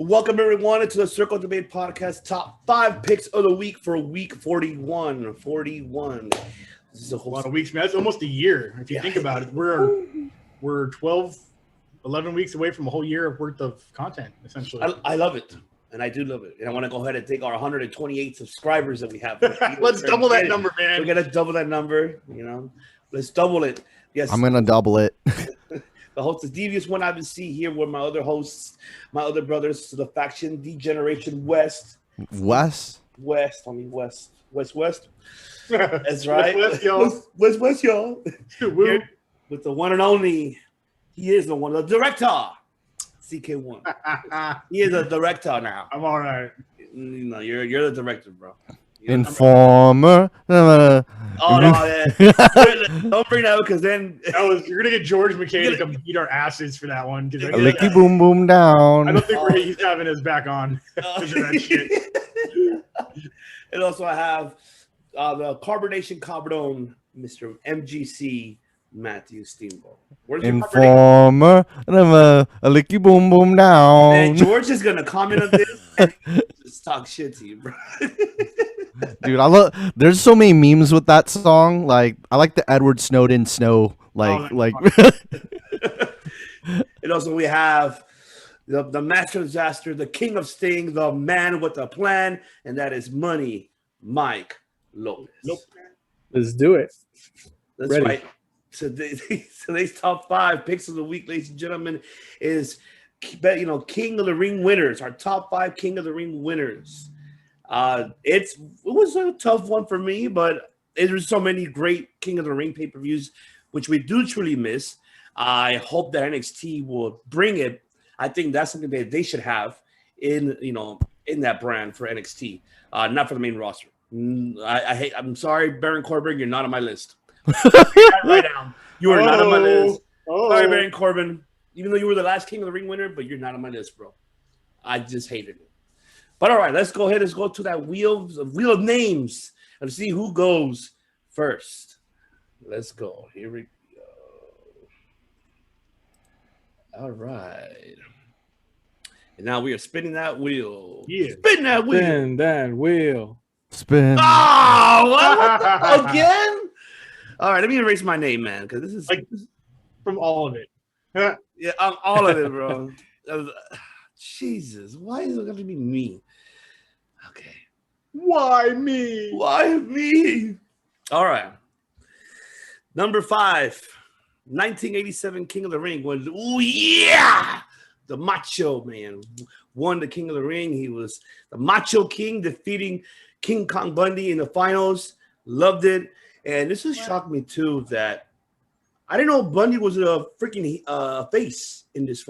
Welcome everyone to the Circle Debate Podcast top 5 picks of the week for week 41. This is a lot of weeks, man. That's almost a year. If you think about it, we're 12, 11 weeks away from a whole year worth of content, essentially. I love it. And I do love it. And I want to go ahead and take our 128 subscribers that we have. Let's double that number, man. We're going to double that number, Let's double it. Yes. I'm going to double it. The host is Devious One IBC here with my other hosts, my other brothers to the faction, D-Generation West. West. That's right. West, y'all. Here with the one and only, he is the one, the director, CK1. He is a director now. I'm all right. You're the director, bro. Informer. Oh no, don't bring that up because then you're gonna get George McKay to come beat our asses for that one. Licky boom boom down. I don't think he's having his back on because of that shit. And also I have the Carbonation Cabron, Mr. MGC Matthew Steamboat. Informer. A licky boom boom down. And George is gonna comment on this and just talk shit to you, bro. Dude, there's so many memes with that song. Like, I like the Edward Snowden snow. And also we have the master of disaster, the king of sting, the man with a plan, and that is Money Mike Lopez. Nope. Let's do it. That's ready. Right. Today's top 5 picks of the week, ladies and gentlemen, is King of the Ring winners. Our top 5 King of the Ring winners. It was a tough one for me, but there's so many great King of the Ring pay-per-views, which we do truly miss. I hope that NXT will bring it. I think that's something that they should have in that brand for NXT, not for the main roster. I'm sorry, Baron Corbin, you're not on my list. Right now, you are not on my list. Sorry, Baron Corbin. Even though you were the last King of the Ring winner, but you're not on my list, bro. I just hated it. But all right, let's go ahead. Let's go to that wheel of names and see who goes first. Let's go. Here we go. All right. And now we are spinning that wheel. Yeah. Spin that wheel. Spin that wheel. Spin. Oh, what again? All right, let me erase my name, man, because this is from all of it. Yeah, all of it, bro. Jesus, why is it going to be me? Okay. Why me? Why me? All right. Number 5, 1987 King of the Ring was, the Macho Man won the King of the Ring. He was the Macho King, defeating King Kong Bundy in the finals. Loved it. And this has shocked me, too, that I didn't know Bundy was a freaking face in this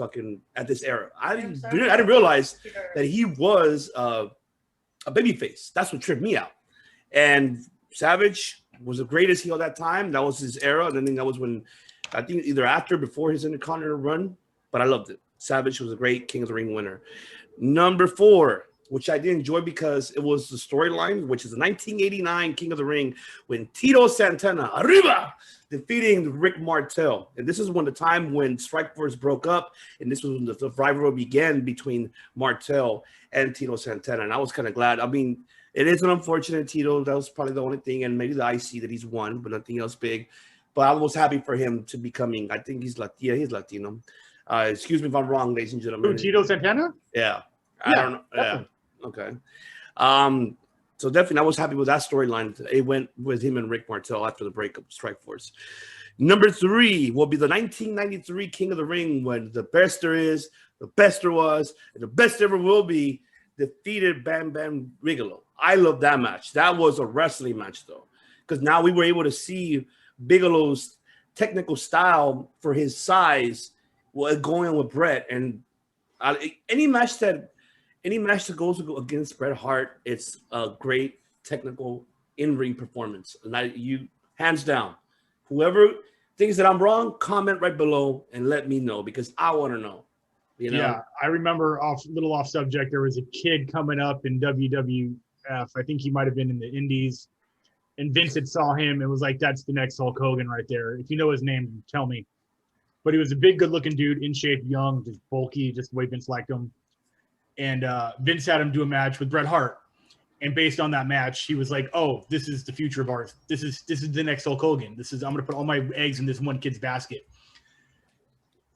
at this era. I didn't realize that he was a baby face. That's what tripped me out. And Savage was the greatest heel at that time. That was his era. And I think that was when, I think either after or before his Intercontinental run. But I loved it. Savage was a great King of the Ring winner. Number 4, which I did enjoy because it was the storyline, which is the 1989 King of the Ring when Tito Santana, arriba, defeating Rick Martel. And this is the time when Strikeforce broke up, and this was when the rivalry began between Martel and Tito Santana. And I was kind of glad. I mean, it is an unfortunate Tito. That was probably the only thing, and maybe the IC that he's won, but nothing else big. But I was happy for him to be coming. I think he's Latino. Excuse me if I'm wrong, ladies and gentlemen. Who, Tito Santana? Yeah. I don't know. Definitely. Yeah. Okay. So definitely I was happy with that storyline. It went with him and Rick Martel after the breakup of Strikeforce. Number 3 will be the 1993 King of the Ring when the best there is, the best there was, and the best ever will be defeated Bam Bam Bigelow. I love that match. That was a wrestling match though, because now we were able to see Bigelow's technical style for his size going on with Bret. And any match that goes against Bret Hart, it's a great technical in-ring performance. And you hands down. Whoever thinks that I'm wrong, comment right below and let me know because I want to know. Yeah, I remember off subject. There was a kid coming up in WWF. I think he might have been in the Indies, and Vince had saw him and was like, "That's the next Hulk Hogan right there." If you know his name, tell me. But he was a big, good-looking dude, in shape, young, just bulky, just the way Vince liked him. and Vince had him do a match with Bret Hart. And based on that match, he was like, "Oh, this is the future of ours. This is the next Hulk Hogan. I'm going to put all my eggs in this one kid's basket."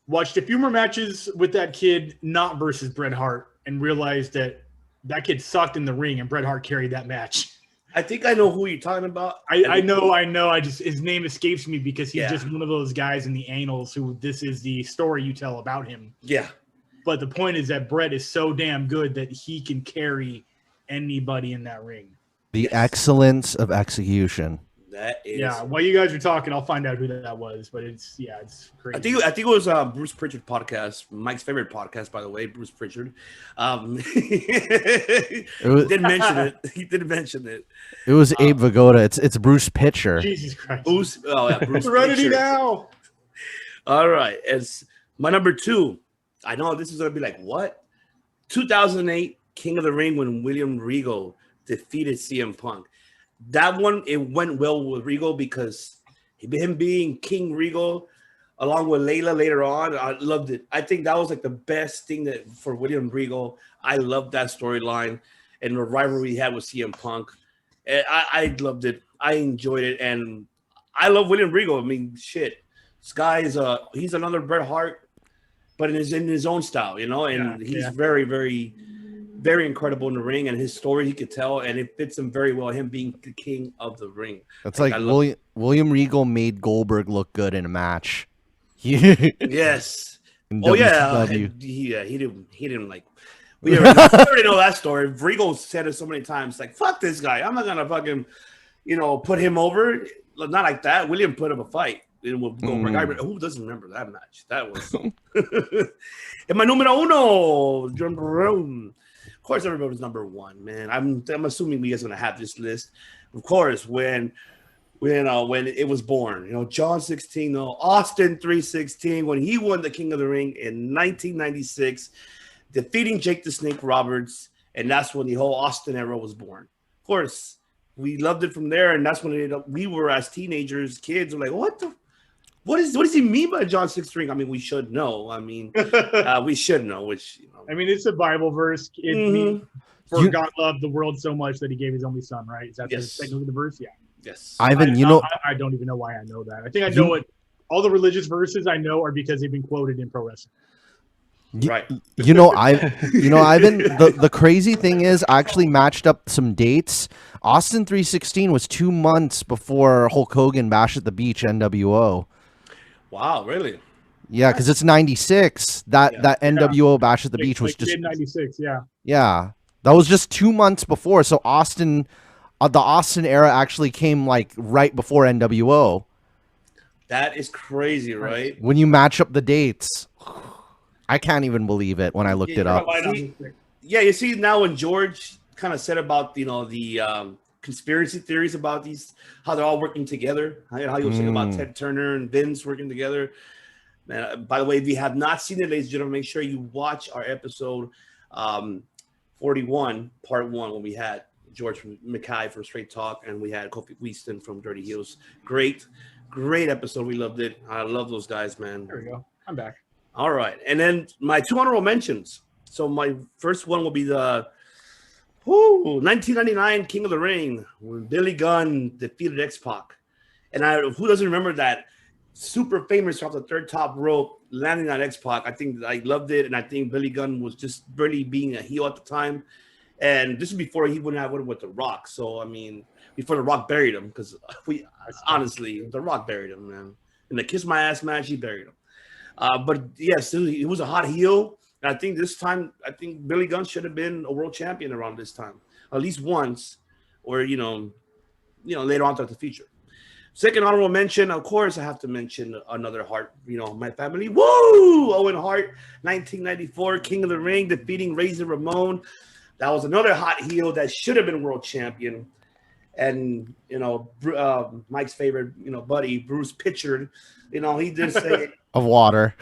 Watched a few more matches with that kid, not versus Bret Hart, and realized that kid sucked in the ring, and Bret Hart carried that match. I think I know who you're talking about. I know. I just his name escapes me because he's just one of those guys in the annals who this is the story you tell about him. Yeah. But the point is that Bret is so damn good that he can carry anybody in that ring. The excellence of execution. That is. Yeah. While you guys are talking, I'll find out who that was. But it's crazy. I think it was Bruce Pritchard podcast, Mike's favorite podcast, by the way, Bruce Pritchard. Didn't mention it. He didn't mention it. It was Abe Vigoda. It's Bruce Pitcher. Jesus Christ. Bruce Serenity Pritchard. now. All right. It's my number 2. I know this is gonna be like what? 2008 King of the Ring when William Regal defeated CM Punk. That one, it went well with Regal because him being King Regal along with Layla later on, I loved it. I think that was like the best thing that for William Regal. I loved that storyline and the rivalry he had with CM Punk. And I loved it. I enjoyed it. And I love William Regal. I mean, shit. This guy is he's another Bret Hart, but in his own style, and he's very, very, very incredible in the ring, and his story he could tell, and it fits him very well, him being the king of the ring. It's like William Regal made Goldberg look good in a match. Yes. Oh yeah. He didn't like. We already know that story. Regal said it so many times, like, "Fuck this guy. I'm not gonna fucking, put him over." Not like that. William put up a fight. Who doesn't remember that match? That was. And my numero uno, of course, everybody's number 1, man. I'm assuming you guys are gonna have this list. Of course, when it was born, John 16, Austin 3:16, when he won the King of the Ring in 1996, defeating Jake the Snake Roberts, and that's when the whole Austin era was born. Of course, we loved it from there, and that's when we were as teenagers, kids, were like, what does he mean by John 16? I mean, we should know. I mean, we should know. Which I mean, it's a Bible verse. It means, God loved the world so much that He gave His only Son. Right? Is that the second of the verse? Yeah. Yes. Ivan, I don't even know why I know that. I think I know what all the religious verses I know are because they've been quoted in pro wrestling. Right. Ivan, the crazy thing is I actually matched up some dates. Austin 3:16 was 2 months before Hulk Hogan Bash at the Beach NWO. Wow, really? Yeah, because it's 96. That NWO Bash at the Beach was just 96, yeah. Yeah. That was just 2 months before. So Austin, the Austin era actually came like right before NWO. That is crazy, right? When you match up the dates. I can't even believe it when I looked it up. You see now when George kind of said about the conspiracy theories about how they're all working together, how you were saying about Ted Turner and Vince working together. Man, by the way, if you have not seen it, ladies and gentlemen, make sure you watch our episode 41, part 1, when we had George Mackay from Straight Talk and we had Kofi Weaston from Dirty Heels. Great episode. We loved it. I love those guys, man. There we go. I'm back. All right. And then my 2 honorable mentions. So my first one will be the 1999 King of the Ring when Billy Gunn defeated X-Pac. And who doesn't remember that super famous off the third top rope landing on X-Pac? I think I loved it. And I think Billy Gunn was just barely being a heel at the time. And this is before he went out with The Rock. So, I mean, before The Rock buried him. Because honestly, The Rock buried him, man. In the Kiss My Ass match, he buried him. But yes, he was a hot heel. And I think this time, Billy Gunn should have been a world champion around this time, at least once, or later on throughout the future. Second honorable mention, of course, I have to mention another Hart. My family. Woo! Owen Hart, 1994 King of the Ring, defeating Razor Ramon. That was another hot heel that should have been world champion. And Mike's favorite, buddy Bruce Pritchard. He did say of water.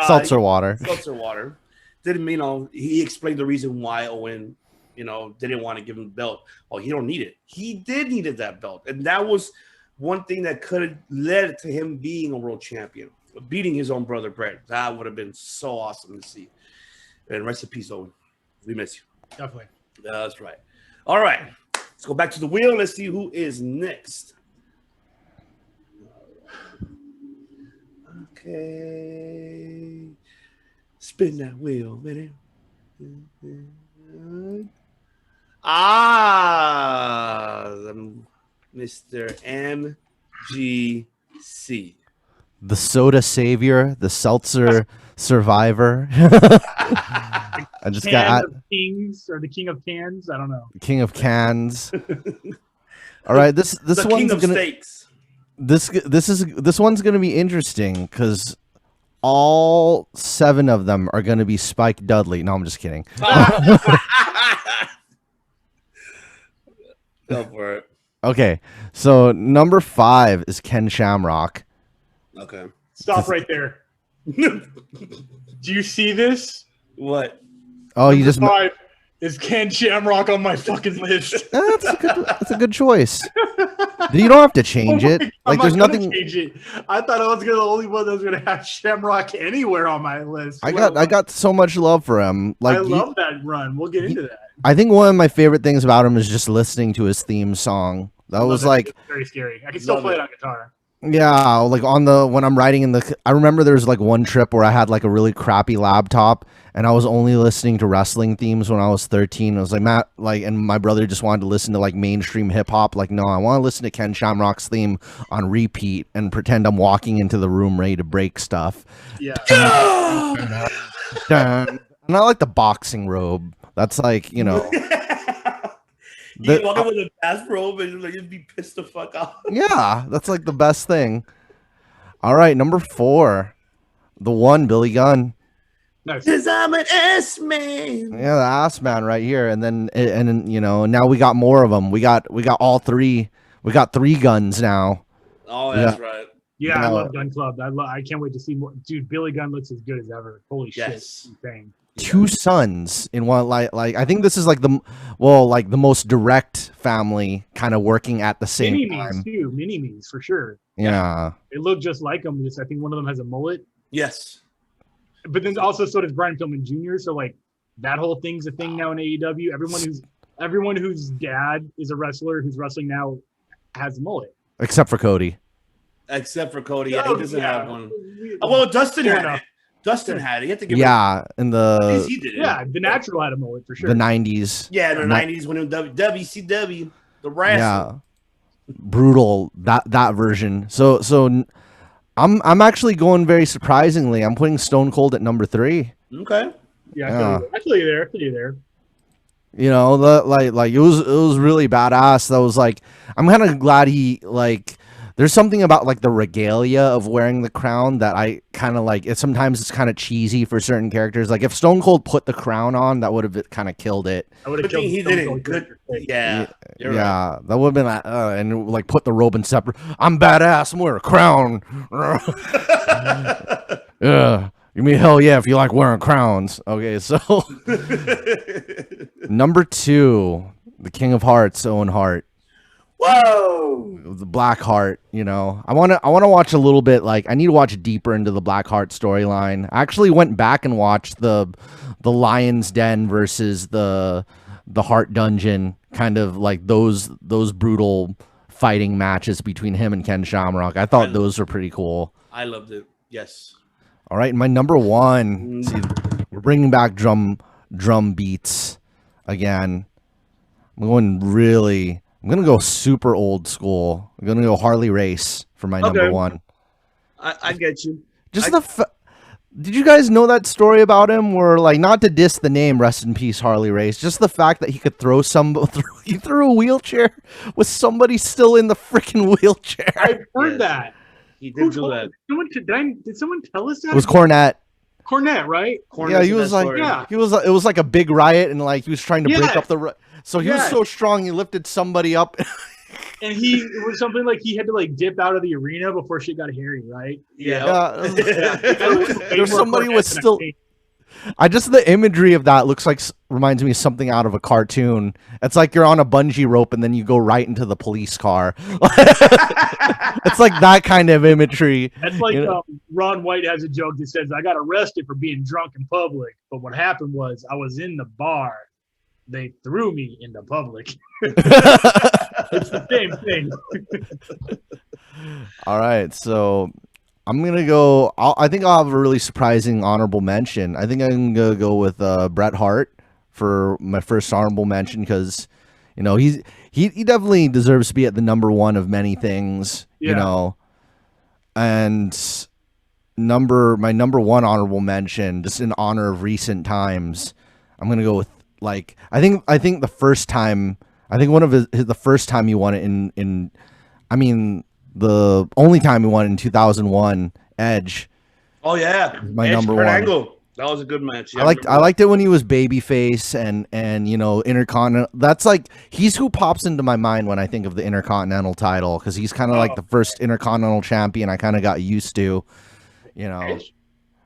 Seltzer water. Seltzer water. Didn't he explained the reason why Owen, didn't want to give him the belt. Oh, he don't need it. He did needed that belt. And that was one thing that could have led to him being a world champion, beating his own brother Bret. That would have been so awesome to see. And rest in peace, Owen. We miss you. Definitely. That's right. All right. Let's go back to the wheel. Let's see who is next. Okay. Spin that wheel, man. Mr. MGC. The soda savior, the seltzer survivor. I just got of Kings or the King of Cans. I don't know. King of Cans. All right, this The one's king of gonna steaks. this one's gonna be interesting because all 7 of them are gonna be Spike Dudley. No, I'm just kidding. Go for it. Okay, so number 5 is Ken Shamrock. Okay. Stop right there. Do you see this? What? Oh, you just Five is Ken Shamrock on my fucking list. that's a good choice. You don't have to change it. Like there's nothing. Change it. I thought I was the only one that was gonna have Shamrock anywhere on my list. I got so much love for him. Like I love that run. We'll get into that. I think one of my favorite things about him is just listening to his theme song. That was like very scary. I can still play it on guitar. Yeah, like when I'm riding in the, I remember there was like one trip where I had like a really crappy laptop and I was only listening to wrestling themes when I was 13. I was like, Matt, like, and my brother just wanted to listen to like mainstream hip hop. Like, no, I want to listen to Ken Shamrock's theme on repeat and pretend I'm walking into the room ready to break stuff. Yeah. And I like the boxing robe. That's like, you know. You walk in with a bathrobe and like, you'd be pissed the fuck off. Yeah, that's like the best thing. All right, number 4, the one Billy Gunn. Nice. Cause I'm an S-man. Yeah, the ass man right here, and then you know now we got more of them. We got all 3. We got 3 guns now. Oh, that's right. Yeah, I love Gun Club. I can't wait to see more. Dude, Billy Gunn looks as good as ever. Holy shit, insane. 2 sons in one. Like I think this is like the most direct family kind of working at the same time. Too. Mini-me's for sure. Yeah. They look just like them. I think one of them has a mullet. Yes. But then also so does Brian Pillman Jr. So like that whole thing's a thing now in AEW. Everyone whose dad is a wrestler who's wrestling now has a mullet. Except for Cody. Except for Cody. Yeah, he doesn't have one. Oh, well, Dustin had it. Dustin had it. He had to give in the he did it. Yeah, the Natural had a mullet for sure. The 90s. Yeah, in the 90s when it was WCW, the wrestling. Yeah. Brutal that version. So I'm actually going very surprisingly. I'm putting Stone Cold at number 3. Okay. Yeah, I feel you there. You know, like it was really badass. That was like I'm kind of glad he like. There's something about like the regalia of wearing the crown that I kind of like. Sometimes it's kind of cheesy for certain characters. Like if Stone Cold put the crown on, that would have kind of killed it. I would have killed. He did it good. Yeah, yeah, right. That would have been and like put the robe and scepter. I'm badass. I'm wearing a crown. Yeah. You mean hell yeah if you like wearing crowns. Okay, so number 2, the King of Hearts, Owen Hart. Whoa, the Black Heart. You know, I want to watch a little bit. Like I need to watch deeper into the Black Heart storyline. I actually went back and watched the Lion's Den versus the Heart Dungeon, kind of like those brutal fighting matches between him and Ken Shamrock. I thought those were pretty cool. I loved it. Yes. All right, my number 1. See, we're bringing back drum beats again. I'm going to go super old school. I'm going to go Harley Race for my number 1. I get you. Did you guys know that story about him? Where like not to diss the name, rest in peace, Harley Race. Just the fact that he could throw he threw a wheelchair with somebody still in the freaking wheelchair. I've heard that. He did do that. Did someone tell us that? It was Cornette. Cornette, right? Yeah, he was like, it was like a big riot, and like he was trying to break up the. So he was so strong, he lifted somebody up. And it was something like he had to like dip out of the arena before shit got hairy, right? Yeah. There's somebody was still. The imagery of that looks like reminds me of something out of a cartoon. It's like you're on a bungee rope and then you go right into the police car. It's like that kind of imagery. That's like Ron White has a joke that says, "I got arrested for being drunk in public, but what happened was I was in the bar. They threw me into public." It's the same thing. All right, so I'm gonna go. I think I'll have a really surprising honorable mention. I think I'm gonna go with Bret Hart for my first honorable mention because, you know, he definitely deserves to be at the number one of many things. Yeah. You know, and my number one honorable mention, just in honor of recent times, I'm gonna go with like I think the first time the first time he won it in the only time he won in 2001, Edge. Oh yeah, My Edge number Kurt one. Angle. That was a good match. Yeah, I liked it when he was babyface and you know, Intercontinental. That's like he's who pops into my mind when I think of the Intercontinental title because he's kind of like the first Intercontinental champion I kind of got used to, you know. Edge?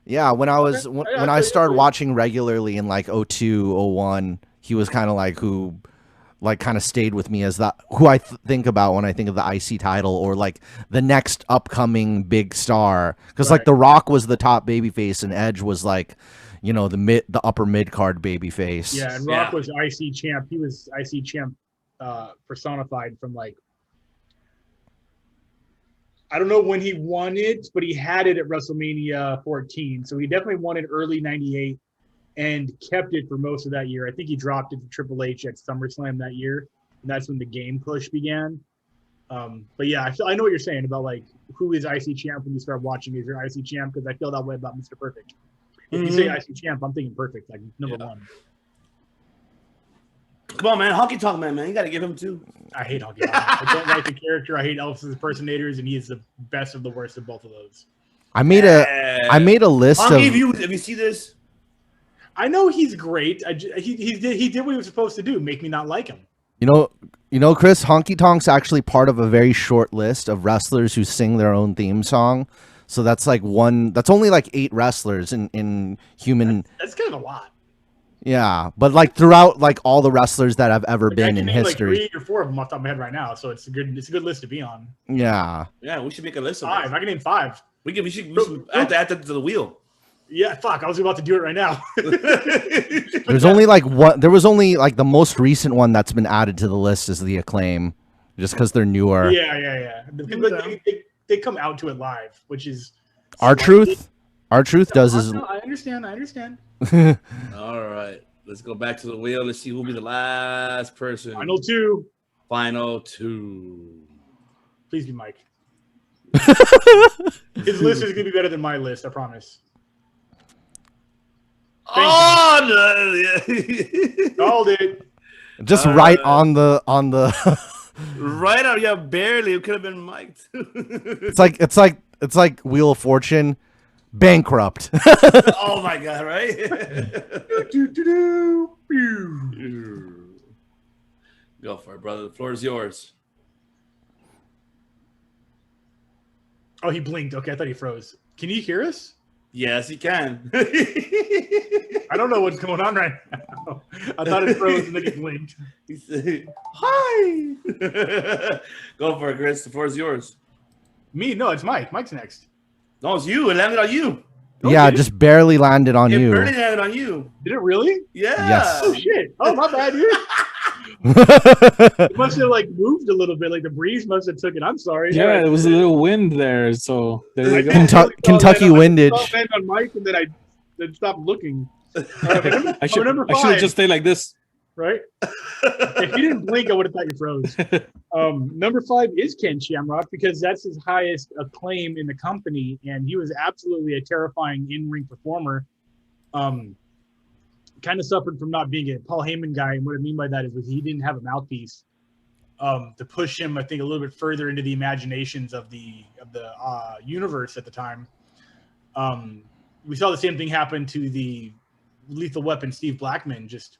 Yeah, when I started watching regularly in like 02, 01, he was kind of like who like kind of stayed with me as that who I think about when I think of the IC title or like the next upcoming big star because like The Rock was the top babyface and Edge was like, you know, the upper mid card babyface. Yeah, and Rock was IC champ. He was IC champ personified from like I don't know when he won it, but he had it at WrestleMania 14. So he definitely won it early 98 and kept it for most of that year. I think he dropped it to Triple H at SummerSlam that year. And that's when the game push began. But yeah, I know what you're saying about like who is IC champ when you start watching. Is your IC champ? Because I feel that way about Mr. Perfect. If you say IC champ, I'm thinking Perfect, like number one. Come on, man. Honky Tonk Man. You got to give him two. I hate Honky Tonk. I don't like the character. I hate Elvis's impersonators, and he is the best of the worst of both of those. I made a list Honky, have you seen this? I know he's great. He did what he was supposed to do, make me not like him. You know, Chris, Honky Tonk's actually part of a very short list of wrestlers who sing their own theme song. So that's like that's only like 8 wrestlers in human. That's kind of a lot. Yeah, but like throughout like all the wrestlers that have ever been in history. Like 3 or 4 of them off the top of my head right now, so it's a good list to be on. Yeah. Yeah, we should make a list of 5. I can name 5. We should add that to the wheel. Yeah, fuck. I was about to do it right now. There was only like the most recent one that's been added to the list is the Acclaim, just because they're newer. Yeah. They come out to it live, which is R-Truth does is. I understand. All right, let's go back to the wheel. Let's see who'll be the last person. Final two. Please be Mike. His list is gonna be better than my list. I promise. Oh no! Called it. Just right on the. Right on, yeah, barely. It could have been Mike. It's like Wheel of Fortune, bankrupt. Oh my god! Right? Go for it, brother. The floor is yours. Oh, he blinked. Okay, I thought he froze. Can you hear us? Yes, he can. I don't know what's going on right now. I thought it froze and then he blinked. He said, "Hi." Go for it, Chris. The floor is yours. Me? No, it's Mike. Mike's next. No, it's you. It landed on you. Yeah, just barely landed on you. It barely landed on you. Did it really? Yeah. Yes. Oh shit! Oh my bad, dude. It must have like moved a little bit. Like the breeze must have took it. I'm sorry. Yeah, there was a little wind there, so there you go. Kentucky windage. I landed on Mike, and then I stopped looking. I should have just stayed like this. Right? If you didn't blink, I would have thought you froze. Number 5 is Ken Shamrock because that's his highest acclaim in the company, and he was absolutely a terrifying in-ring performer. Kind of suffered from not being a Paul Heyman guy, and what I mean by that is he didn't have a mouthpiece to push him, I think, a little bit further into the imaginations of the universe at the time. We saw the same thing happen to the Lethal Weapon Steve Blackman, just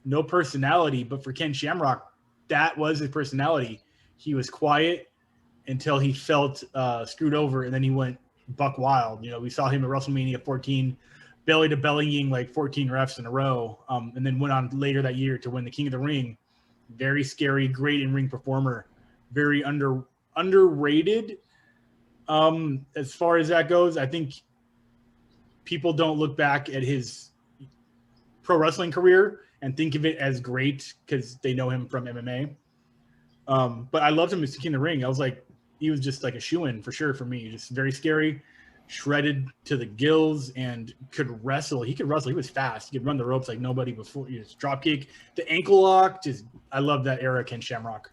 no personality. But for Ken Shamrock, that was his personality. He was quiet until he felt screwed over, and then he went buck wild. You know, we saw him at WrestleMania 14 belly to bellying like 14 refs in a row, and then went on later that year to win the King of the Ring. Very scary, great in-ring performer, very underrated. As far as that goes, I think people don't look back at his pro wrestling career and think of it as great because they know him from MMA. But I loved him as King of the Ring. I was like, he was just like a shoo-in for sure for me. Just very scary, shredded to the gills, and could wrestle. He could wrestle. He was fast. He could run the ropes like nobody before. He just drop kick, the ankle lock. Just I love that era, Ken Shamrock.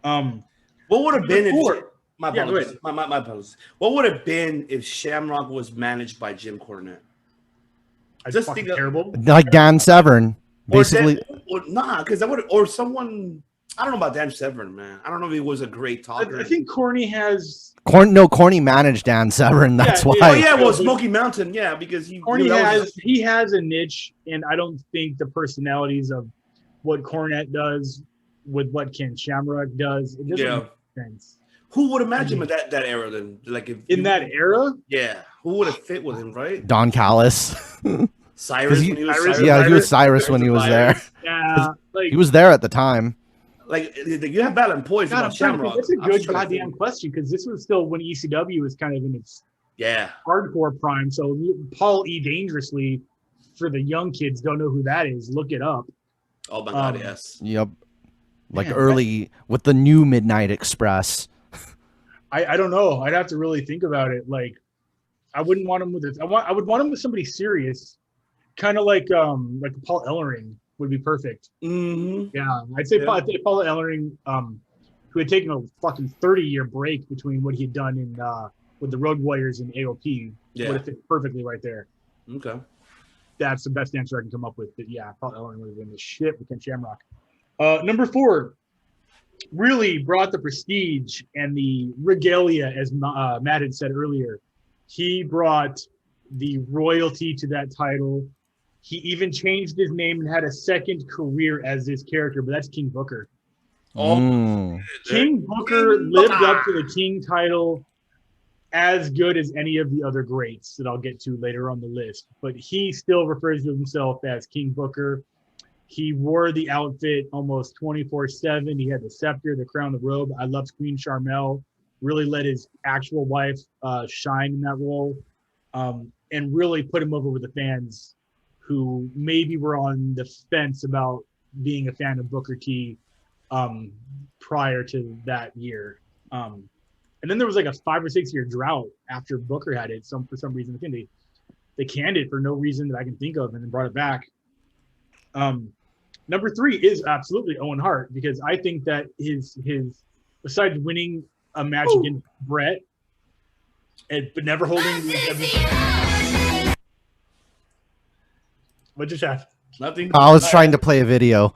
What would have been if my Yeah, apologies. My apologies. What would have been if Shamrock was managed by Jim Cornette? I Just just think fucking of- terrible. Like Dan Severn, basically. Because that would, or someone. I don't know about Dan Severn, man. I don't know if he was a great talker. I think Corny has Corny managed Dan Severn. That's Yeah, why. Oh yeah, well, Smoky Mountain, yeah, because Corny has a niche, and I don't think the personalities of what Cornette does with what Ken Shamrock does, it doesn't make sense. Who would imagine him in that era then? Like if In that era, yeah, who would have fit with him, right? Don Callis. Cyrus, he- when he was Cyrus, Cyrus, Yeah, he was Cyrus when he was there. yeah, like He was there at the time. Like you have Battle and Poison God, about I'm trying to Shamrock. think. That's a I'm just good trying to goddamn think. question because this was still when ECW was kind of in its Yeah, hardcore prime. So Paul E. Dangerously, for the young kids, don't know who that is. Look it up. oh my God, yes. Yep. Like Man, early with the new Midnight Express. I don't know. I'd have to really think about it. Like, I wouldn't want him with it. I would want him with somebody serious, kind of like Paul Ellering would be perfect. Mm-hmm. Yeah, I'd say Yeah. Paul Ellering, who had taken a fucking 30-year break between what he'd done in with the Road Warriors and AOP, Yeah. would have fit perfectly right there. Okay. That's the best answer I can come up with. But yeah, Paul Ellering would have been the shit with Ken Shamrock. Number 4, really brought the prestige and the regalia, as Matt had said earlier. He brought the royalty to that title. He even changed his name and had a second career as this character, but that's King Booker. Mm. King Booker lived up to the King title as good as any of the other greats that I'll get to later on the list. But he still refers to himself as King Booker. He wore the outfit almost 24/7. He had the scepter, the crown, the robe. I loved Queen Charmel. Really let his actual wife shine in that role, and really put him over with the fans who maybe were on the fence about being a fan of Booker T prior to that year. And then there was like a 5 or 6 year drought after Booker had it. For some reason, I think they canned it for no reason that I can think of, and then brought it back. Number 3 is absolutely Owen Hart, because I think that his besides winning a match against Bret, but never holding the what just happened? Nothing. I was trying to play a video.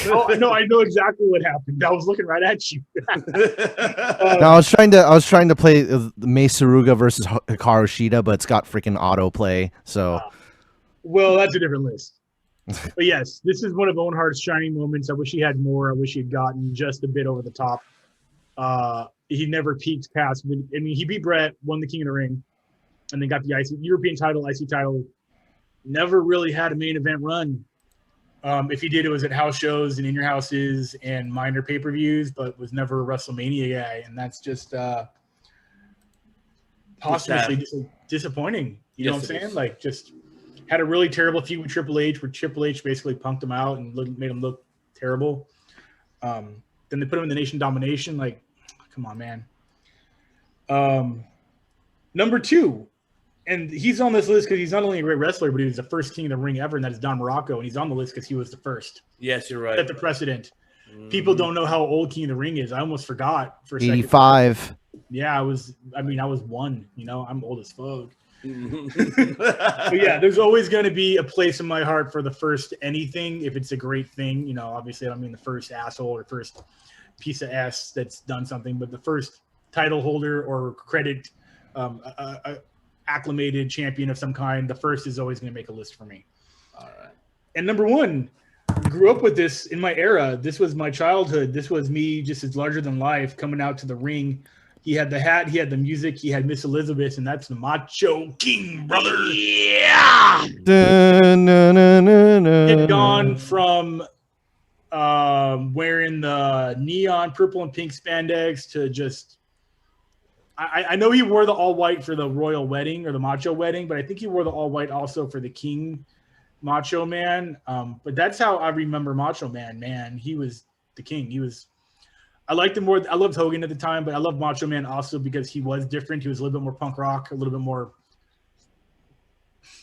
Oh no, I know exactly what happened. I was looking right at you. No, I was trying to play the Mace Saruga versus Hikaru Shida, but it's got freaking autoplay. So Well, that's a different list. But yes, this is one of Owen Hart's shining moments. I wish he had more. I wish he had gotten just a bit over the top. He never peaked past. I mean, he beat Bret, won the King of the Ring, and then got the European title, IC title. Never really had a main event run. If he did, it was at house shows and in your houses and minor pay-per-views, but was never a WrestleMania guy, and that's just possibly disappointing. You know what I'm saying? Like, just had a really terrible feud with Triple H, where Triple H basically punked him out and made him look terrible. Then they put him in the Nation Domination. Like, come on, man. Number 2. And he's on this list because he's not only a great wrestler, but he was the first King of the Ring ever, and that is Don Morocco. And he's on the list because he was the first. Yes, you're right. Set the precedent. People don't know how old King of the Ring is. I almost forgot for a second. 85. Yeah, I was 1. You know, I'm old as fuck. But yeah, there's always going to be a place in my heart for the first anything if it's a great thing. You know, obviously I don't mean the first asshole or first piece of ass that's done something, but the first title holder or credit acclimated champion of some kind. The first is always going to make a list for me. All right. And number 1, grew up with this in my era. This was my childhood. This was me just as larger than life coming out to the ring He had the hat, he had the music, he had Miss Elizabeth, and that's the Macho King, brother. Yeah. Had gone from wearing the neon purple and pink spandex to just I know he wore the all white for the royal wedding or the Macho wedding, but I think he wore the all white also for the King Macho Man. But that's how I remember Macho Man. Man, he was the king. I liked him more. I loved Hogan at the time, but I loved Macho Man also because he was different. He was a little bit more punk rock, a little bit more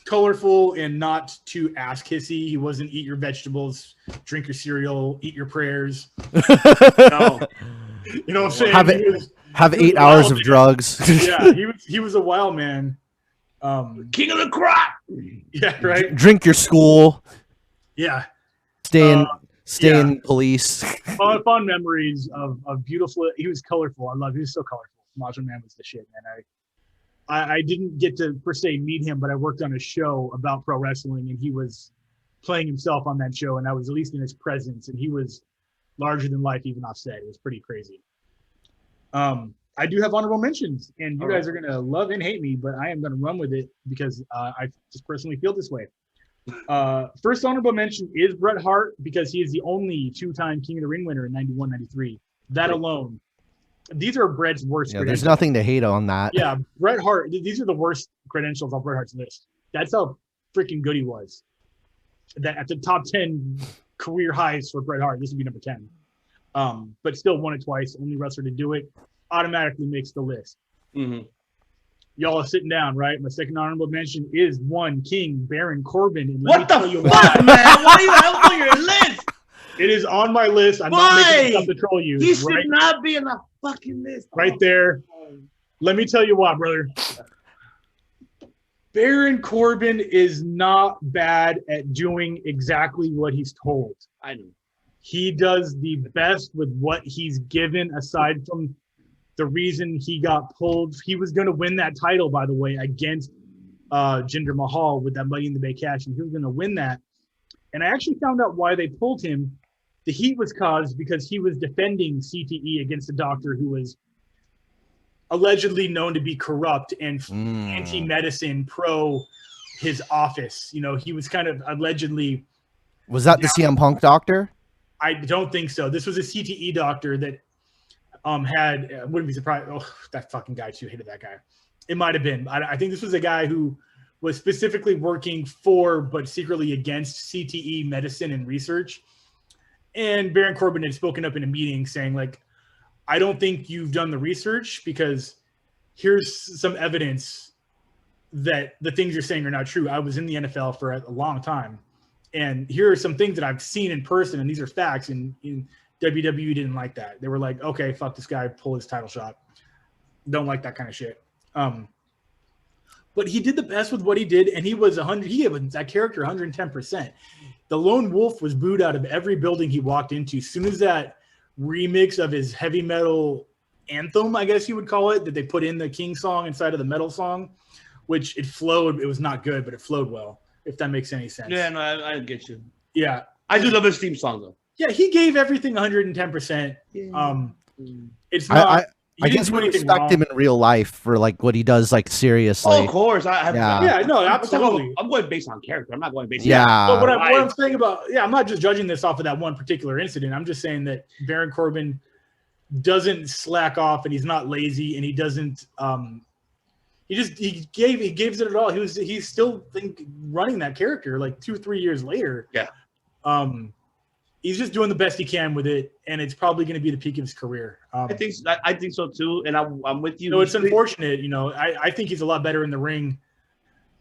colorful and not too ass kissy. He wasn't eat your vegetables, drink your cereal, eat your prayers. No. You know what I'm saying? Have 8 hours of drugs. Yeah, he was a wild man. King of the crop. Yeah, right. Drink your school. Yeah. Stay in police. Fond memories of beautiful. He was colorful. He was so colorful. Macho Man was the shit, man. I didn't get to per se meet him, but I worked on a show about pro wrestling, and he was playing himself on that show, and I was at least in his presence, and he was larger than life, even offset. It was pretty crazy. I do have honorable mentions, and you guys are gonna love and hate me, but I am gonna run with it because I just personally feel this way. First honorable mention is Bret Hart because he is the only 2-time King of the Ring winner in 91, 93. That alone. These are Bret's worst credentials. There's nothing to hate on that. Yeah, Bret Hart. These are the worst credentials on Bret Hart's list. That's how freaking good he was. That at the top 10 career highs for Bret Hart, this would be number 10. But still won it twice. Only wrestler to do it. Automatically makes the list. Mm-hmm. Y'all are sitting down, right? My second honorable mention is one King Baron Corbin. And what the fuck, man? Why do you have on your list? It is on my list. I'm not making stuff to troll you. He should not be in the fucking list. Right there. Let me tell you what, brother. Baron Corbin is not bad at doing exactly what he's told. I know. He does the best with what he's given, aside from the reason he got pulled. He was going to win that title, by the way, against Jinder Mahal with that Money in the Bank cash, and he was going to win that. And I actually found out why they pulled him. The heat was caused because he was defending CTE against a doctor who was allegedly known to be corrupt and anti-medicine pro his office. You know, he was kind of allegedly. Was that the CM Punk doctor? I don't think so. This was a CTE doctor that had, wouldn't be surprised. Oh, that fucking guy too. Hated that guy. It might have been. I think this was a guy who was specifically working for, but secretly against CTE medicine and research. And Baron Corbin had spoken up in a meeting saying, like, I don't think you've done the research because here's some evidence that the things you're saying are not true. I was in the NFL for a long time. And here are some things that I've seen in person, and these are facts. And WWE didn't like that. They were like, okay, fuck this guy, pull his title shot. Don't like that kind of shit. But he did the best with what he did, and he was 100. He gave that character 110%. The Lone Wolf was booed out of every building he walked into. As soon as that remix of his heavy metal anthem, I guess you would call it, that they put in the King song inside of the metal song, which it flowed. It was not good, but it flowed well, if that makes any sense. Yeah, no, I get you. Yeah. I do love his theme song, though. Yeah, he gave everything 110%. Yeah. It's not. I guess we respect him in real life for like what he does, like seriously. Oh, of course, no, absolutely. I'm going based on character. I'm not going based. Yeah. But what I'm saying about, I'm not just judging this off of that one particular incident. I'm just saying that Baron Corbin doesn't slack off, and he's not lazy, and he doesn't. He gives it all. He's still running that character like 2-3 years later. Yeah. He's just doing the best he can with it, and it's probably going to be the peak of his career. I think so too, and I'm with you. No, it's unfortunate. You know, I think he's a lot better in the ring.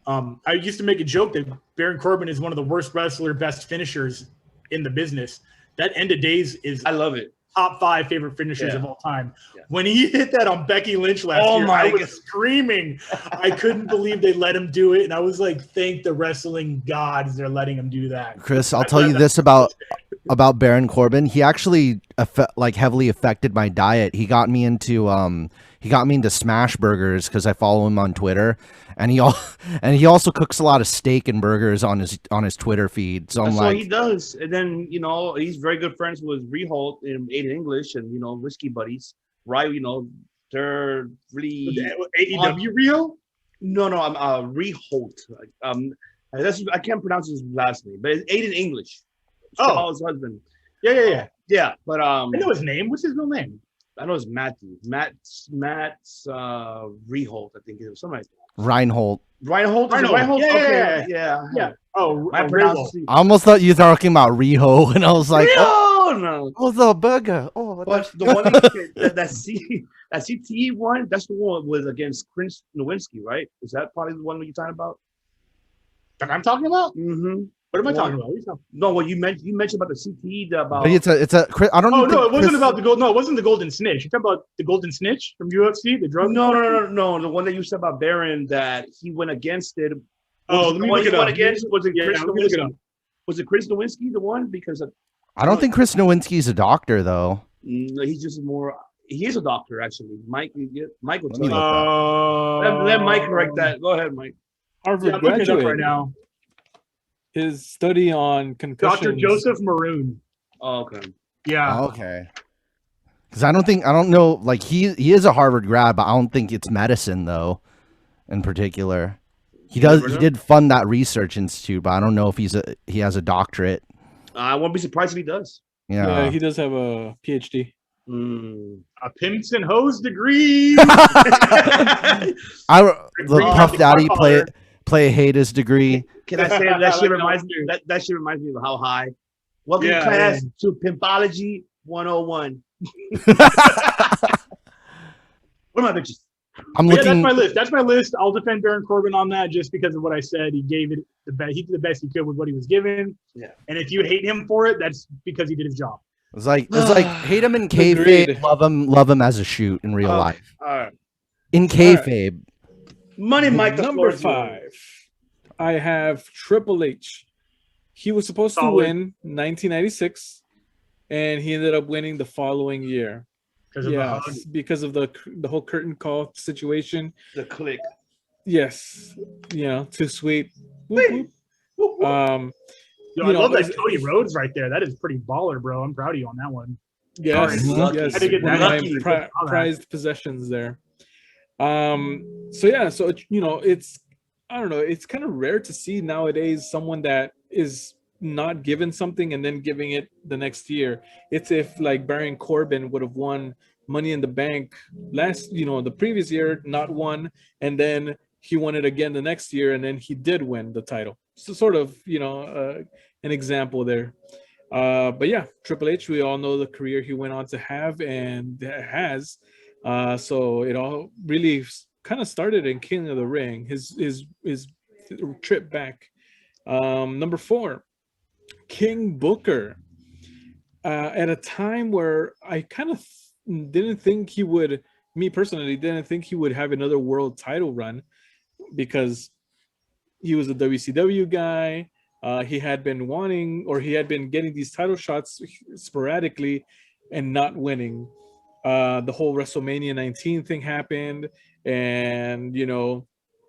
I used to make a joke that Baron Corbin is one of the worst wrestler, best finishers in the business. That End of Days is, I love it. Top 5 favorite finishers of all time. Yeah. When he hit that on Becky Lynch last year, I was screaming. I couldn't believe they let him do it, and I was like, "Thank the wrestling gods they're letting him do that." Chris, I'll tell you this about Baron Corbin. He actually heavily affected my diet. He got me into smash burgers because I follow him on Twitter, and he also cooks a lot of steak and burgers on his Twitter feed. So that's what he does. And then he's very good friends with Regal in Aiden English and Whiskey Buddies. Right, They're really AEW Rio? no. I'm Reholt. I can't pronounce his last name, but it's Aiden English. Charles' husband. Yeah. Yeah, but I know his name. What's his real name? I know it's Matthew. Matt's Reholt, I think it was something like that. Reinhold. Reinhold? Reinhold. Okay, Yeah. Oh, My Regal. pronunciation. I almost thought you were talking about Riho, and I was like, No. oh, the burger. Oh, But the one that CTE one, that's the one was against Chris Nowinski, right? Is that probably the one that you're talking about? That I'm talking about? Mm-hmm. What am I talking about? What are you talking No, well, you mentioned about the CTE about. but it's a. I don't. Oh no, think it wasn't Chris- about the gold. No, it wasn't the Golden Snitch. You're talking about the Golden Snitch from UFC, the drug. No. The one that you said about Baron that he went against it. Oh, let me look it up. Was it Chris let me look it Nowinski? up. Was it Chris Nowinski the one? Because I don't think Chris Nowinski's a doctor, though. he's just more. He is a doctor, actually. Mike will Let tell me you. look Let Mike correct that. Go ahead, Mike. Harvard Yeah, I'm looking it up graduate. right now. His study on concussions. Dr. Joseph Maroon. Oh, okay. Yeah. Okay. Because I don't know. Like he is a Harvard grad, but I don't think it's medicine though. In particular, he did fund that research institute, but I don't know if he has a doctorate. I won't be surprised if he does. Yeah, he does have a PhD. A pimps and hoes degree. The Puff Daddy Godfather. play Haters degree. Can I say that shit reminds me? That shit reminds me of How High. Welcome class to Pimpology 101. What are my bitches? I'm Yeah, looking. that's my list. That's my list. I'll defend Baron Corbin on that just because of what I said. He gave it the best. He did the best he could with what he was given. Yeah. And if you hate him for it, that's because he did his job. It's like hate him in Agreed. kayfabe, love him as a shoot in real life. All right. In kayfabe, Money Mike, the floor Number is yours. 5, I have Triple H. He was supposed to win 1996, and he ended up winning the following year. Because of the whole curtain call situation. The click. Yes, too sweet. Whoop, whoop. Yo, I love that Cody Rhodes right there. That is pretty baller, bro. I'm proud of you on that one. Yes, Lucky. yes. Had to get One of lucky. my prized possessions there. It's I don't know. It's kind of rare to see nowadays someone that is not given something and then giving it the next year. It's if like Baron Corbin would have won Money in the Bank the previous year, not won, and then he won it again the next year, and then he did win the title. So sort of, an example there. But yeah, Triple H, we all know the career he went on to have and has. So it all really kind of started in King of the Ring, his trip back. Number 4, King Booker. At a time where I kind of didn't think he would, me personally, didn't think he would have another world title run because he was a WCW guy. He had been getting these title shots sporadically and not winning. The whole WrestleMania 19 thing happened, and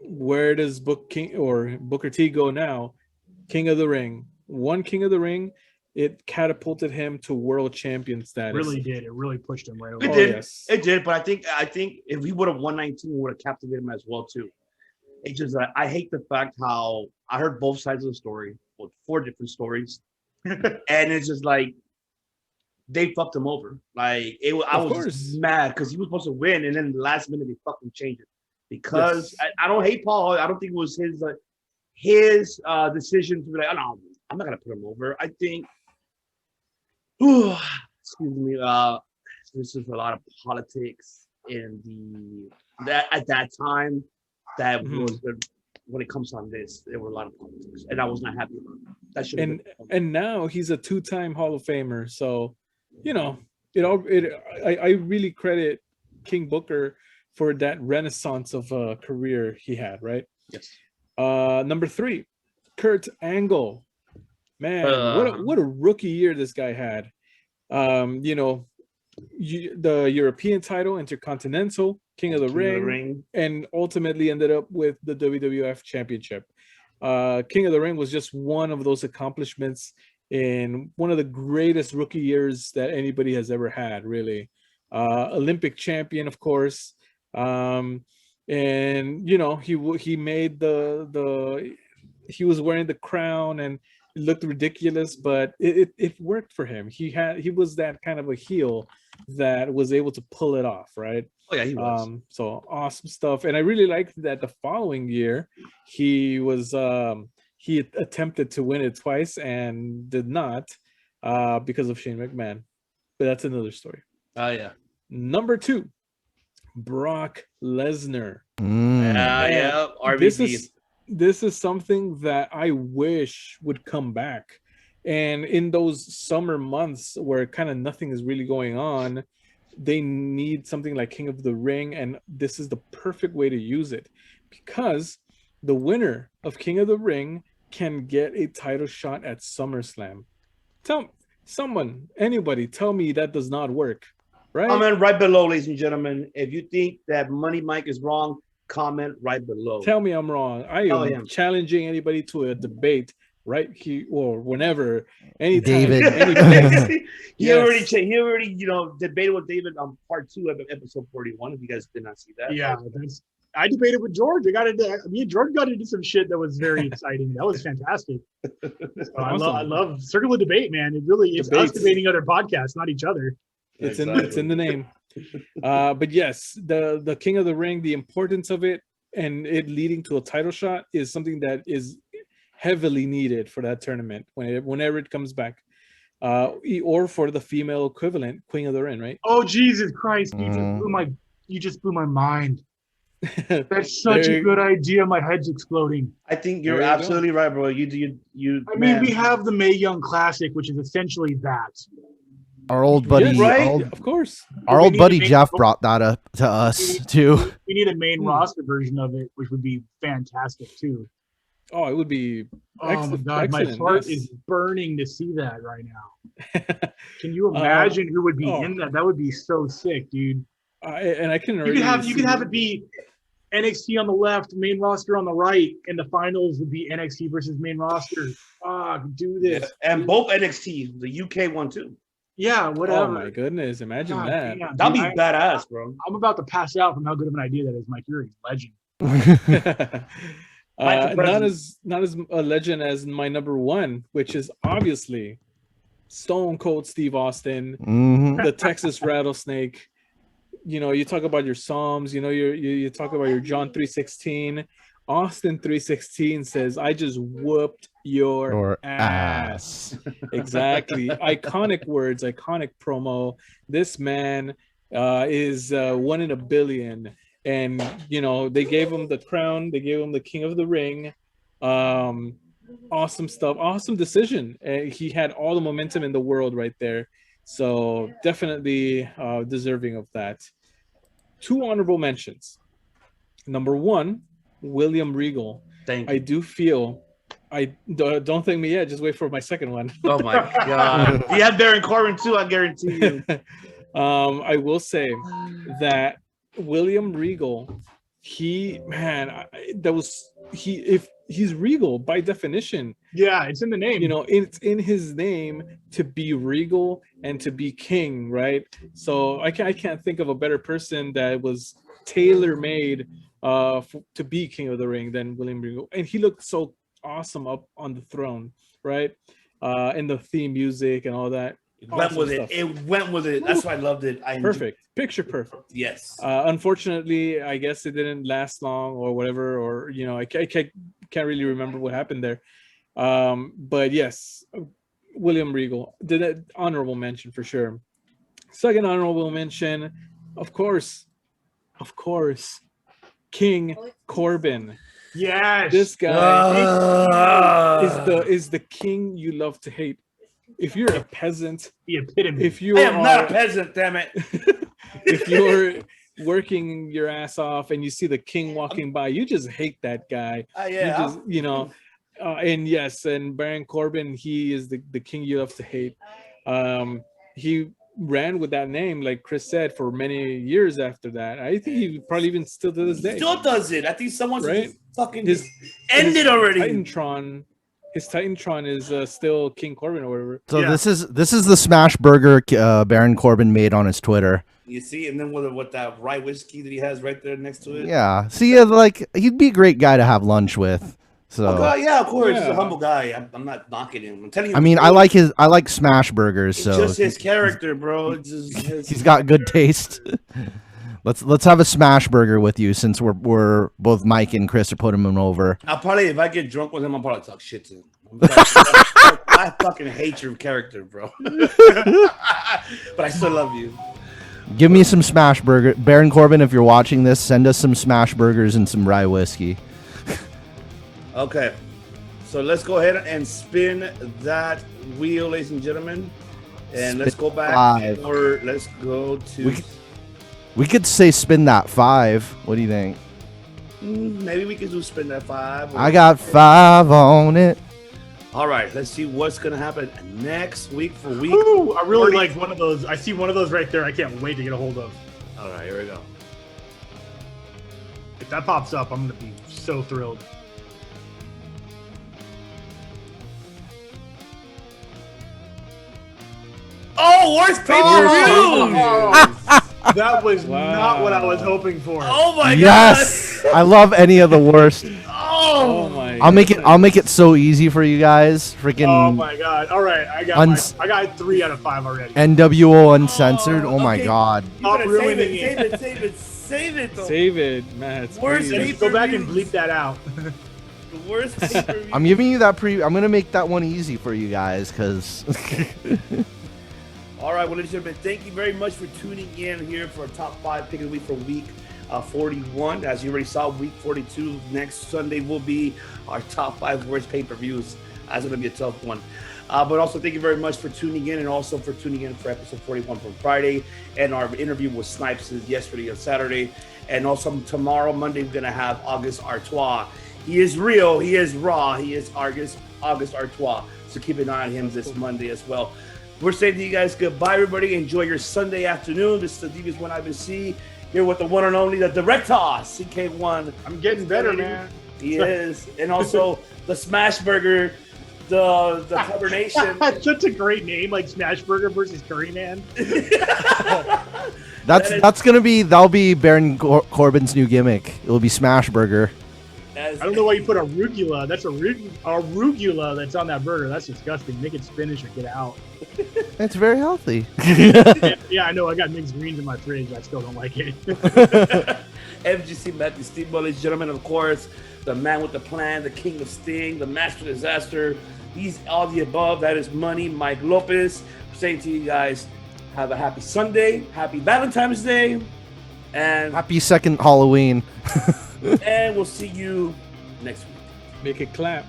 where does Booker T go now? King of the Ring. One King of the Ring, it catapulted him to world champion status. Really did. It really pushed him right away. It did. Yes. It did. But I think if he would have won 19, it would have captivated him as well too. It's just I hate the fact how I heard both sides of the story, 4 different stories, and it's just like they fucked him over. Like I was mad because he was supposed to win, and then the last minute they fucking changed it because I don't hate Paul. I don't think it was his decision to be like, oh no, I'm not gonna put him over. I think, excuse me, this is a lot of politics in at that time. That was when it comes on this, there were a lot of politics, and I was not happy about it. That should and now he's a 2-time Hall of Famer, so I really credit King Booker for that renaissance of a career he had, right? Yes. Number 3, Kurt Angle. Man, what a rookie year this guy had. The European title, Intercontinental, King of the Ring, and ultimately ended up with the WWF Championship. King of the Ring was just one of those accomplishments in one of the greatest rookie years that anybody has ever had, really. Olympic champion, of course. And you know, he made he was wearing the crown and it looked ridiculous, but it worked for him. He was that kind of a heel that was able to pull it off, right? Oh yeah, he was. So awesome stuff. And I really liked that the following year he attempted to win it twice and did not, because of Shane McMahon. But that's another story. Oh yeah. Number 2, Brock Lesnar. Yeah, RVD. This is something that I wish would come back. And in those summer months where kind of nothing is really going on, they need something like King of the Ring, and this is the perfect way to use it, because the winner of King of the Ring can get a title shot at SummerSlam. Anybody tell me that does not work, right? Comment right below, ladies and gentlemen. If you think that Money Mike is wrong, comment right below. Tell me I'm wrong. I am challenging anybody to a debate right here or whenever, anytime. David. He already debated with David on part 2 of episode 41. If you guys did not see that, Yeah, I debated with George. Me and George got into some shit that was very exciting. That was fantastic. So I love circular debate, man. It's us debating other podcasts, not each other. It's in the name. But yes, the King of the Ring, the importance of it and it leading to a title shot is something that is heavily needed for that tournament whenever it comes back, or for the female equivalent, Queen of the Ring, right? Oh Jesus Christ! You just blew my mind. That's such a good idea. My head's exploding. I think you're absolutely right, bro. You. I mean, we have the Mae Young Classic, which is essentially that. Our old buddy, of course. Our old buddy Jeff brought that up to us too. We need a main roster version of it, which would be fantastic too. Oh, it would be. Oh my God, my heart is burning to see that right now. Can you imagine who would be in that? That would be so sick, dude. And I can. You could have it be NXT on the left, main roster on the right, and the finals would be NXT versus main roster. Do this. And both NXT, the UK one too. Yeah, whatever. Oh my goodness, imagine that. Damn, that'd be badass, bro. I'm about to pass out from how good of an idea that is, Mike. You're a legend. Not as a legend as my number 1, which is obviously Stone Cold Steve Austin, the Texas Rattlesnake. You know, you talk about your Psalms, you talk about your John 3:16. Austin 3:16 says, "I just whooped your ass." Exactly. Iconic words, iconic promo. This man is 1 in a billion. And, they gave him the crown. They gave him the King of the Ring. Awesome stuff. Awesome decision. He had all the momentum in the world right there. So definitely deserving of that. 2 honorable mentions. Number 1, William Regal. I do feel, don't thank me yet. Just wait for my second one. Oh my God. You had Baron Corbin too, I guarantee you. I will say that William Regal, if he's regal by definition. Yeah, it's in the name. It's in his name to be regal and to be king, right? So I can't think of a better person that was tailor-made to be King of the Ring than William Regal. And he looked so awesome up on the throne, right? And the theme music and all that. It went with it. That's why I loved it. Perfect. Picture perfect. Yes. Unfortunately, I guess it didn't last long or whatever, or, I can't really remember what happened there. But yes, William Regal did an honorable mention for sure. Second honorable mention, of course, King Corbin. Yes. This guy is the king you love to hate. If you're a peasant, the epitome. I am not a peasant, damn it. If you're working your ass off and you see the king walking by, you just hate that guy. Yeah. You just, and yes, and Baron Corbin, he is the king you love to hate. He ran with that name, like Chris said, for many years after that. I think he probably even still to this day. Still does it. I think someone's fucking ended already. His Titantron is still King Corbin or whatever. So this is the smash burger Baron Corbin made on his Twitter. You see, and then with that rye whiskey that he has right there next to it. Yeah. See, like he'd be a great guy to have lunch with. So. Oh God, yeah, of course. He's Yeah. a humble guy. I'm not knocking him. I'm telling you. I mean, bro, I like smash burgers. it's So just his character, bro. It's just he's got good taste. Let's have a smash burger with you since we're both Mike and Chris are putting him over. I'll probably, if I get drunk with him, I'll probably talk shit to him. I fucking hate your character, bro. But I still love you. Give me some smash burger, Baron Corbin. If you're watching this, send us some smash burgers and some rye whiskey. Okay, so let's go ahead and spin that wheel, ladies and gentlemen, and let's go back. 5. Or let's go to. We could say spin that 5. What do you think? Maybe we could do spin that 5. I got 5 on it. All right, let's see what's gonna happen next week for week. Ooh, I really 40. like one of those. I see one of those right there. I can't wait to get a hold of. All right, here we go. If that pops up, I'm gonna be so thrilled. Oh, worst pay-per-view! That was Wow. not what I was hoping for. Oh my Yes, I love any of the worst. god! Oh my. I'll make it so easy for you guys. Freaking Oh my god! All right, I got 3 out of 5 already. NWO uncensored. Oh my okay. god. You better Stop save ruining it, save it, though. Save it, Matt. Worst please. Just go back and bleep that out. The worst pay-per-view. I'm giving you that I'm gonna make that one easy for you guys because. All right, well, ladies and gentlemen, thank you very much for tuning in here for our top 5 pick of the week for week 41. As you already saw, week 42 next Sunday will be our top 5 worst pay-per-views. That's going to be a tough one. But also, thank you very much for tuning in, and also for tuning in for episode 41 from Friday, and our interview with Snipes yesterday and Saturday. And also tomorrow, Monday, we're going to have August Artois. He is real, he is raw, he is August Artois. So keep an eye on him this Monday as well. We're saying to you guys goodbye, everybody. Enjoy your Sunday afternoon. This is the Divas 1 IBC here with the one and only, the Director, CK1. I'm getting better, man. He is. And also the Smash Burger, the Carbonation. That's such a great name, like Smash Burger versus Curry Man. That'll be Baron Corbin's new gimmick. It'll be Smash Burger. I don't know why you put arugula. That's arugula that's on that burger. That's disgusting. Make it spinach or get out. It's very healthy. Yeah, I know. I got mixed greens in my fridge. I still don't like it. FGC Matthew Steamboat, ladies and gentlemen, of course, the man with the plan, the king of Sting, the master disaster. He's all the above. That is Money, Mike Lopez. I'm saying to you guys, have a happy Sunday, happy Valentine's Day, and Happy second Halloween. and we'll see you next week. Make it clap.